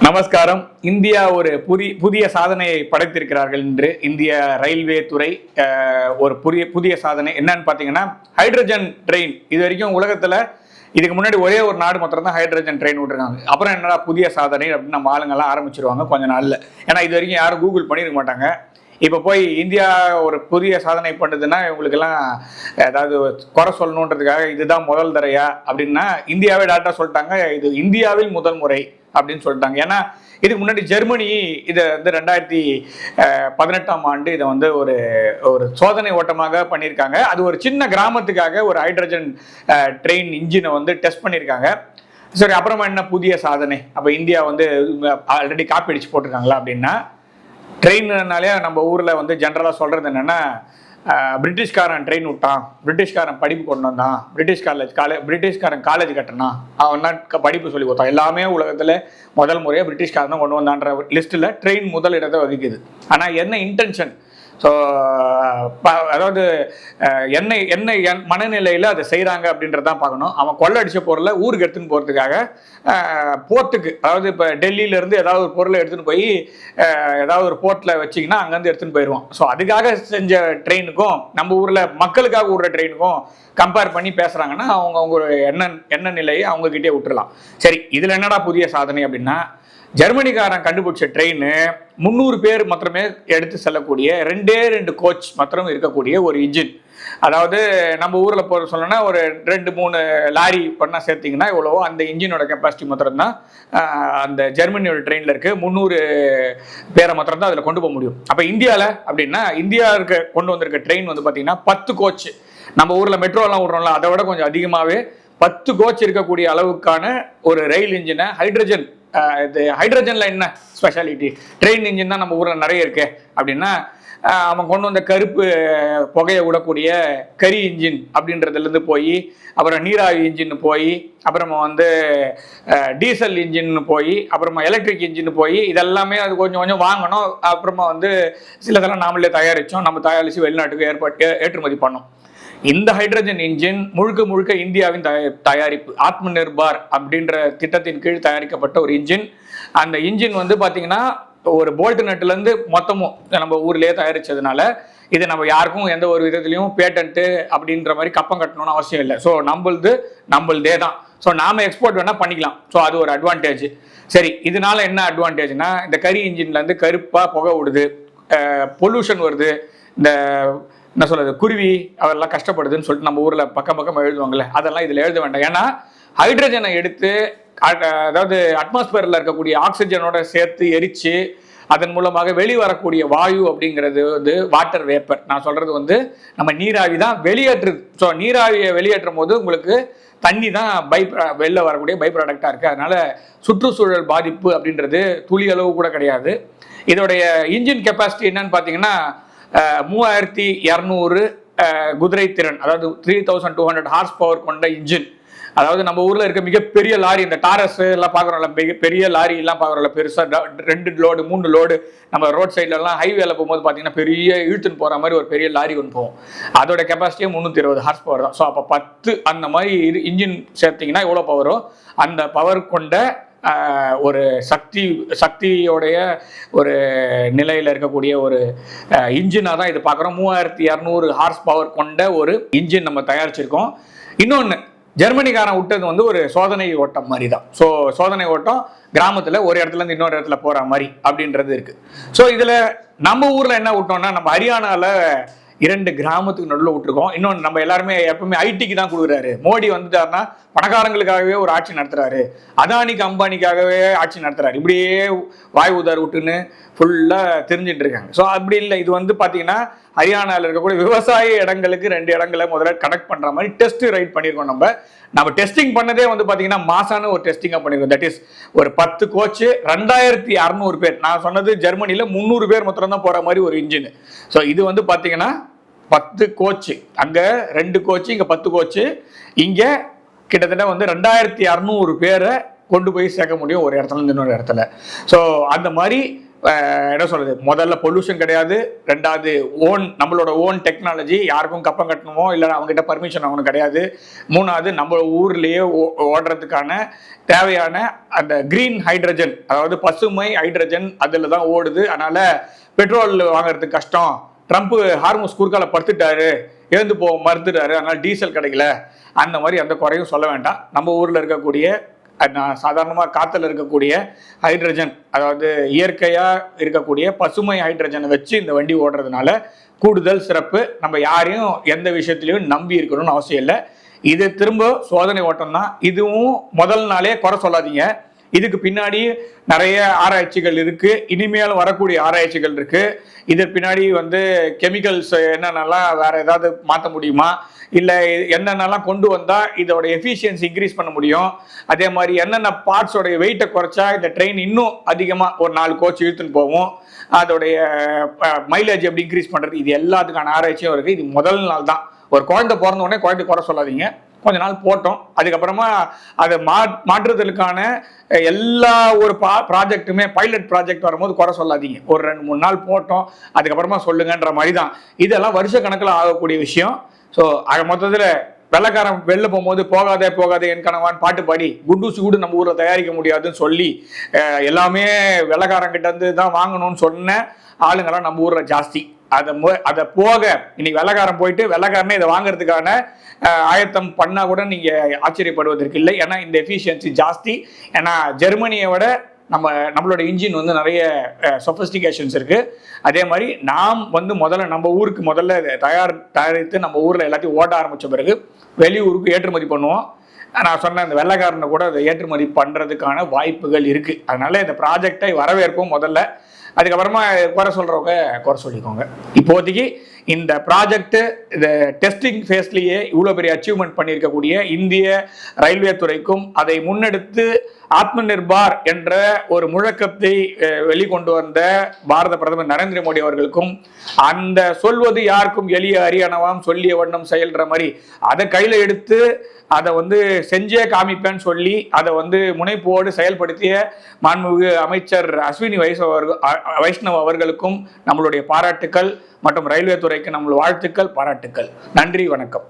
நமஸ்காரம். இந்தியா ஒரு புதிய சாதனையை படைத்திருக்கிறார்கள் என்று இந்திய ரயில்வே துறை ஒரு புதிய சாதனை என்னன்னு பார்த்தீங்கன்னா ஹைட்ரஜன் ட்ரெயின். இது வரைக்கும் உலகத்தில் இதுக்கு முன்னாடி ஒரே ஒரு நாடு மாத்திரம் தான் ஹைட்ரஜன் ட்ரெயின் விட்டுருக்காங்க. அப்புறம் என்னடா புதிய சாதனை அப்படின்னு நம்ம ஆளுங்கெல்லாம் ஆரம்பிச்சிருவாங்க கொஞ்ச நாளில். ஏன்னா இது வரைக்கும் யாரும் கூகுள் பண்ணியிருக்க மாட்டாங்க. இப்போ போய் இந்தியா ஒரு புதிய சாதனை பண்ணுதுன்னா இவங்களுக்கெல்லாம் ஏதாவது குறை சொல்லணுன்றதுக்காக இதுதான் முதல் தரையா அப்படின்னா இந்தியாவே டேரக்டா சொல்லிட்டாங்க, இது இந்தியாவில் முதல் முறை அப்படின்னு சொல்லிட்டாங்க. ஏன்னா இதுக்கு முன்னாடி ஜெர்மனி இதை வந்து 2018ஆம் ஆண்டு இதை வந்து ஒரு சோதனை ஓட்டமாக பண்ணியிருக்காங்க. அது ஒரு சின்ன கிராமத்துக்காக ஒரு ஹைட்ரஜன் ட்ரெயின் இன்ஜினை வந்து டெஸ்ட் பண்ணியிருக்காங்க. சரி, அப்புறமா என்ன புதிய சாதனை? அப்போ இந்தியா வந்து ஆல்ரெடி காப்பி அடிச்சு போட்டிருக்காங்களா அப்படின்னா, ட்ரெயின்னாலே நம்ம ஊரில் வந்து ஜென்ரலாக சொல்கிறது என்னென்னா, பிரிட்டிஷ்காரன் ட்ரெயின் விட்டான், பிரிட்டிஷ்காரன் படிப்பு கொண்டு வந்தான், பிரிட்டிஷ்காரன் காலேஜ் கட்டினான், அவன் தான் படிப்பு சொல்லி கொடுத்தான். எல்லாமே உலகத்தில் முதல் முறையாக பிரிட்டிஷ்காரன் தான் கொண்டு வந்தான்ற லிஸ்ட்டில் ட்ரெயின் முதல் இடத்தை வகிக்குது. ஆனால் என்ன இன்டென்ஷன்? ஸோ அதாவது என்ன மனநிலையில் அதை செய்கிறாங்க அப்படின்றதான் பார்க்கணும். அவன் கொள்ளடிச்ச பொருளை ஊருக்கு எடுத்துன்னு போகிறதுக்காக போர்ட்டுக்கு, அதாவது இப்போ டெல்லியிலேருந்து ஏதாவது ஒரு பொருளை எடுத்துன்னு போய் ஏதாவது ஒரு போர்ட்டில் வச்சிங்கன்னா அங்கேருந்து எடுத்துன்னு போயிடுவான். ஸோ அதுக்காக செஞ்ச ட்ரெயினுக்கும் நம்ம ஊரில் மக்களுக்காக விடுற ட்ரெயினுக்கும் கம்பேர் பண்ணி பேசுகிறாங்கன்னா அவங்க என்ன நிலையை அவங்கக்கிட்டே விட்டுறலாம். சரி, இதில் என்னடா புதிய சாதனை அப்படின்னா, ஜெர்மனிக்காரன் கண்டுபிடிச்ச ட்ரெயின் 300 பேர் மாத்திரமே எடுத்து செல்லக்கூடிய 2 கோச் மாத்திரம் இருக்கக்கூடிய ஒரு இன்ஜின். அதாவது நம்ம ஊரில் போகிற சொல்லணும்னா ஒரு 2-3 லாரி பண்ணால் சேர்த்திங்கன்னா இவ்வளவோ அந்த இன்ஜினோட கெப்பாசிட்டி மாத்திரம் தான் அந்த ஜெர்மனியோட ட்ரெயினில் இருக்குது. 300 பேரை மாத்திரம் தான் அதில் கொண்டு போக முடியும். அப்போ இந்தியாவில் அப்படின்னா இந்தியாவுக்கு கொண்டு வந்திருக்க ட்ரெயின் வந்து பார்த்திங்கன்னா 10 கோச். நம்ம ஊரில் மெட்ரோலாம் விட்றோம்ல, அதை விட கொஞ்சம் அதிகமாகவே 10 கோச் இருக்கக்கூடிய அளவுக்கான ஒரு ரயில் இன்ஜினை இது ஹைட்ரஜன்ல என்ன ஸ்பெஷாலிட்டி? ட்ரெயின் இன்ஜின் தான் நம்ம ஊரில் நிறைய இருக்கு அப்படின்னா, அவன் கொண்டு வந்த கருப்பு புகையை விடக்கூடிய கரி இன்ஜின் அப்படின்றதுலேருந்து போய், அப்புறம் நீராவி இன்ஜின் போய், அப்புறமா வந்து டீசல் இன்ஜின் போய், அப்புறமா எலக்ட்ரிக் இன்ஜின் போய், இதெல்லாமே அது கொஞ்சம் கொஞ்சம் வாங்கணும். அப்புறமா வந்து சிலதெல்லாம் நாமளே தயாரித்தோம், நம்ம தயாரித்து வெளிநாட்டுக்கு ஏற்றுமதி பண்ணோம். இந்த ஹைட்ரஜன் இன்ஜின் முழுக்க இந்தியாவின் தயாரிப்பு, ஆத்ம நிர்பார் அப்படின்ற திட்டத்தின் கீழ் தயாரிக்கப்பட்ட ஒரு இன்ஜின். அந்த இன்ஜின் வந்து பார்த்தீங்கன்னா ஒரு போல்ட் நட்டுலேருந்து மொத்தமும் நம்ம ஊர்லேயே தயாரித்ததுனால இது நம்ம யாருக்கும் எந்த ஒரு விதத்துலையும் பேட்டன்ட்டு அப்படின்ற மாதிரி கப்பம் கட்டணும்னு அவசியம் இல்லை. ஸோ நம்மளதே தான். ஸோ நாம் எக்ஸ்போர்ட் வேணால் பண்ணிக்கலாம். ஸோ அது ஒரு அட்வான்டேஜ். சரி, இதனால என்ன அட்வான்டேஜ்னா, இந்த கரி இன்ஜின்லேருந்து கருப்பாக புகை விடுது, பொல்யூஷன் வருது, இந்த என்ன சொல்றது, குருவி அதெல்லாம் கஷ்டப்படுதுன்னு சொல்லிட்டு நம்ம ஊரில் பக்கம் எழுதுவாங்கல்ல, அதெல்லாம் இதில் எழுத வேண்டாம். ஏன்னா ஹைட்ரஜனை எடுத்து அதாவது அட்மாஸ்பியரில் இருக்கக்கூடிய ஆக்சிஜனோட சேர்த்து எரித்து அதன் மூலமாக வெளிவரக்கூடிய வாயு அப்படிங்கிறது வந்து வாட்டர் வேப்பர். நான் சொல்கிறது வந்து நம்ம நீராவி தான் வெளியேற்றுது. ஸோ நீராவியை வெளியேற்றும் போது உங்களுக்கு தண்ணி தான் வெளில வரக்கூடிய பை ப்ராடக்டாக இருக்குது. அதனால் சுற்றுச்சூழல் பாதிப்பு அப்படின்றது துளி அளவு கூட கிடையாது. இதோடைய இன்ஜின் கெப்பாசிட்டி என்னன்னு பார்த்தீங்கன்னா 3200 குதிரை திறன், அதாவது 3200 ஹார்ஸ் பவர் கொண்ட இன்ஜின். அதாவது நம்ம ஊரில் இருக்க மிகப்பெரிய லாரி, இந்த டாரஸ் எல்லாம் பார்க்குறோம்ல, மிகப்பெரிய லாரி எல்லாம் பார்க்குறோம்ல, பெருசாக 2 லோடு 3 லோடு நம்ம ரோட் சைட்லலாம் ஹைவேல போகும்போது பார்த்தீங்கன்னா பெரிய இழுத்துன்னு போகிற மாதிரி ஒரு பெரிய லாரி ஒன்று போகும். அதோட கெப்பாசிட்டியே 320 ஹார்ஸ் பவர் தான். ஸோ அப்போ 10 அந்த மாதிரி இன்ஜின் சேர்த்திங்கன்னா எவ்வளோ பவரோ அந்த பவர் கொண்ட ஒரு சக்தியோடைய ஒரு நிலையில் இருக்கக்கூடிய ஒரு இன்ஜினாக தான் இது பார்க்குறோம். 3200 ஹார்ஸ் பவர் கொண்ட ஒரு இன்ஜின் நம்ம தயாரிச்சிருக்கோம். இன்னொன்று, ஜெர்மனிக்காரன் விட்டது வந்து ஒரு சோதனை ஓட்டம் மாதிரி தான். ஸோ சோதனை ஓட்டம் கிராமத்தில் ஒரு இடத்துலேருந்து இன்னொரு இடத்துல போகிற மாதிரி அப்படின்றது இருக்குது. ஸோ இதில் நம்ம ஊரில் என்ன விட்டோம்னா, நம்ம ஹரியானாவில் 2 கிராமத்துக்கு நடுவில் விட்டுருக்கோம். இன்னொன்று, நம்ம எல்லாருமே எப்பவுமே ஐடிக்கு தான் கொடுக்குறாரு. மோடி வந்துட்டாருன்னா பணக்காரங்களுக்காகவே ஒரு ஆட்சி நடத்துறாரு, அதானிக்கு அம்பானிக்காகவே ஆட்சி நடத்துறாரு, இப்படியே வாய் உதார் விட்டுன்னு ஃபுல்லாக தெரிஞ்சுட்டு இருக்காங்க. ஸோ அப்படி இல்லை. இது வந்து பார்த்தீங்கன்னா ஹரியானாவில் இருக்கக்கூடிய விவசாய இடங்களுக்கு 2 இடங்களை முதல்ல கனெக்ட் பண்ணுற மாதிரி டெஸ்ட் ரைட் பண்ணியிருக்கோம். நம்ம டெஸ்டிங் பண்ணதே வந்து பார்த்தீங்கன்னா மாசான ஒரு டெஸ்டிங்காக பண்ணியிருக்கோம். தட் இஸ் ஒரு 10 கோச்சு 2600 பேர். நான் சொன்னது ஜெர்மனியில் 300 பேர் மாத்திரம் தான் போகிற மாதிரி ஒரு இன்ஜின். ஸோ இது வந்து பார்த்தீங்கன்னா 10 கோச்சு, அங்கே 2 கோச்சு, இங்கே 10 கோச்சு, இங்கே கிட்டத்தட்ட வந்து 2600 பேரை கொண்டு போய் சேர்க்க முடியும் ஒரு இடத்துல இருந்து இன்னொரு இடத்துல. ஸோ அந்த மாதிரி என்ன சொல்றது, முதல்ல பொல்யூஷன் கிடையாது, ரெண்டாவது நம்மளோட ஓன் டெக்னாலஜி, யாருக்கும் கப்பம் கட்டணுமோ இல்லை அவங்ககிட்ட பர்மிஷன் அவனுக்கு கிடையாது, மூணாவது நம்ம ஊர்லேயே ஓடுறதுக்கான தேவையான அந்த கிரீன் ஹைட்ரஜன், அதாவது பசுமை ஹைட்ரஜன் அதில் தான் ஓடுது. அதனால பெட்ரோல் வாங்குறதுக்கு கஷ்டம், ட்ரம்ப் ஹார்முஸ் குறுக்கால படுத்துட்டாரு, எழுந்து மறுத்துட்டாரு, அதனால டீசல் கிடைக்கல, அந்த மாதிரி அந்த குறையும் சொல்ல வேண்டாம். நம்ம ஊரில் இருக்கக்கூடிய சாதாரணமாக காற்றுல இருக்கக்கூடிய ஹைட்ரஜன், அதாவது இயற்கையாக இருக்கக்கூடிய பசுமை ஹைட்ரஜனை வச்சு இந்த வண்டி ஓடுறதுனால கூடுதல் சிறப்பு. நம்ம யாரையும் எந்த விஷயத்துலையும் நம்பி இருக்கணும்னு அவசியம் இல்லை. இது திரும்ப சோதனை ஓட்டம் தான். இதுவும் முதல் நாளே குறை சொல்லாதீங்க. இதுக்கு பின்னாடி நிறைய ஆராய்ச்சிகள் இருக்கு, இனிமேல் வரக்கூடிய ஆராய்ச்சிகள் இருக்கு. இதற்கு பின்னாடி கெமிக்கல்ஸ் என்னென்னலாம் வேற ஏதாவது மாற்ற முடியுமா, இல்லை என்னென்னலாம் கொண்டு வந்தால் இதோட எஃபிஷியன்சி இன்க்ரீஸ் பண்ண முடியும், அதே மாதிரி என்னென்ன பார்ட்ஸோடைய வெயிட்டை குறைச்சா இந்த ட்ரெயின் இன்னும் அதிகமாக ஒரு 4 கோச் இழுத்துன்னு போகும், அதோடைய மைலேஜ் எப்படி இன்க்ரீஸ் பண்ணுறது, இது எல்லாத்துக்கான ஆராய்ச்சியும் இருக்குது. இது முதல் நாள் தான். ஒரு குழந்தை பிறந்த உடனே குழந்தை குறை சொல்லாதீங்க, கொஞ்ச நாள் போட்டோம், அதுக்கப்புறமா அதை மாற்றுதலுக்கான எல்லா ஒரு ப்ராஜெக்ட்டுமே பைலட் ப்ராஜெக்ட் வரும்போது குறை சொல்லாதீங்க. ஒரு 2-3 நாள் போட்டோம், அதுக்கப்புறமா சொல்லுங்கன்ற மாதிரி தான். இதெல்லாம் வருஷ கணக்கில் ஆகக்கூடிய விஷயம். ஸோ அது மொத்தத்தில் வெள்ளக்காரன் வெளில போகும்போது போகாதே என் கனவான் பாட்டு பாடி குண்டூசி கூட நம்ம ஊரில் தயாரிக்க முடியாதுன்னு சொல்லி எல்லாமே வெள்ளக்காரங்கிட்ட இருந்து தான் வாங்கணும்னு சொன்ன ஆளுங்கெல்லாம் நம்ம ஊரில் ஜாஸ்தி. அதை போக இன்னைக்கு வெள்ளக்காரன் போயிட்டு வெள்ளக்காரனே இதை வாங்குறதுக்கான ஆயத்தம் பண்ணா கூட நீங்க ஆச்சரியப்படுவதற்கு இல்லை. ஏன்னா இந்த எஃபிஷியன்சி ஜாஸ்தி. ஏன்னா ஜெர்மனியை விட நம்மளோட இன்ஜின் நிறைய சொஃபிஸ்டிகேஷன்ஸ் இருக்கு. அதே மாதிரி நாம் முதல்ல நம்ம ஊருக்கு முதல்ல தயாரித்து நம்ம ஊர்ல எல்லாத்தையும் ஓட்ட ஆரம்பிச்ச பிறகு வெளியூருக்கு ஏற்றுமதி பண்ணுவோம். நான் சொன்ன இந்த வெள்ளைக்காரனை கூட அதை ஏற்றுமதி பண்றதுக்கான வாய்ப்புகள் இருக்கு. அதனால இந்த ப்ராஜெக்டை வரவேற்போம் முதல்ல. அதுக்கப்புறமா குறை சொல்றவங்க குறை சொல்லிக்கோங்க. இப்போதைக்கு இந்த ப்ராஜெக்ட் இந்த டெஸ்டிங் ஃபேஸ்லேயே இவ்வளோ பெரிய அச்சீவ்மெண்ட் பண்ணியிருக்கக்கூடிய இந்திய ரயில்வே துறைக்கும், அதை முன்னெடுத்து ஆத்ம நிர்பார் என்ற ஒரு முழக்கத்தை வெளிக்கொண்டு வந்த பாரத பிரதமர் நரேந்திர மோடி அவர்களுக்கும், அந்த சொல்வது யாருக்கும் எளிய அரியணவாம் சொல்லிய வண்ணம் செயல்ற மாதிரி அதை கையில் எடுத்து அதை செஞ்சே காமிப்பேன்னு சொல்லி அதை முனைப்போடு செயல்படுத்திய மாண்புமிகு அமைச்சர் அஸ்வினி வைஷ்ணவ் அவர்களுக்கும் நம்மளுடைய பாராட்டுக்கள் மற்றும் ரயில்வே துறைக்கு நம்மளுடைய வாழ்த்துக்கள், பாராட்டுக்கள். நன்றி, வணக்கம்.